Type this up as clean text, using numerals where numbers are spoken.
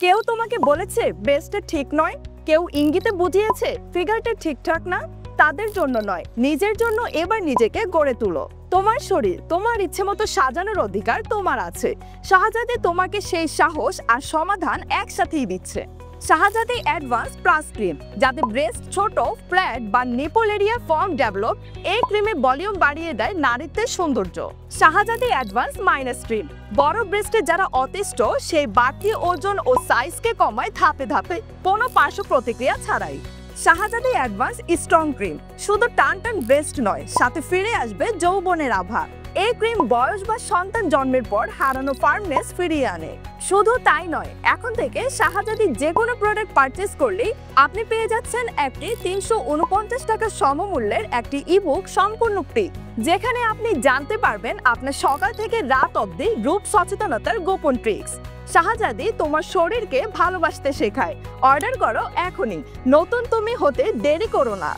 কেউ তোমাকে বলেছে ব্রেস্টটা ঠিক নয়, কেউ ইঙ্গিতে বুঝিয়েছে ফিগারটা ঠিকঠাক না? তাদের জন্য নয়, নিজের জন্য এবার নিজেকে গড়ে তুলো। তোমার শরীর তোমার ইচ্ছে মতো সাজানোর অধিকার তোমার আছে। শাহজাদি তোমাকে সেই সাহস আর সমাধান একসাথেই দিচ্ছে। শাহজাদি অ্যাডভান্স প্লাস ক্রিম, যাতে ব্রেস্ট ছোট, ফ্ল্যাট বা নিপল এরিয়া ফর্ম ডেভেলপ। এই ক্রিমে ভলিউম বাড়িয়ে দেয় নারীত্বের সৌন্দর্য। শাহজাদি অ্যাডভান্স মাইনাস ক্রিম, বড় ব্রেস্টে যারা অতিষ্ঠ সেই বাড়তি ওজন ও সাইজকে কমায় ধাপে ধাপে, কোনো পার্শ্ব প্রতিক্রিয়া ছাড়াই। শাহজাদি অ্যাডভান্স স্ট্রং ক্রিম, শুধু টান টান ব্রেস্ট নয়, সাথে ফিরে আসবে যৌবনের আভা। এই ক্রিম বয়স বা সন্তান জন্মের পর হারানো ফার্মনেস ফিরিয়ে আনে। শুধু তাই নয়, এখন থেকে শাহজাদি যে কোনো প্রোডাক্ট পারচেজ করলেই আপনি পেয়ে যাচ্ছেন একটি ৩৪৯ টাকা সমমূল্যের একটি ইবুক সম্পূর্ণ ফ্রি, যেখানে আপনি জানতে পারবেন আপনার সকাল থেকে রাত অবধি রূপ সচেতনতার গোপন ট্রিক্স। শাহজাদি তোমার শরীরকে ভালোবাসতে শেখায়। অর্ডার করো এখনই, নতুন তুমি হতে দেরি করো না।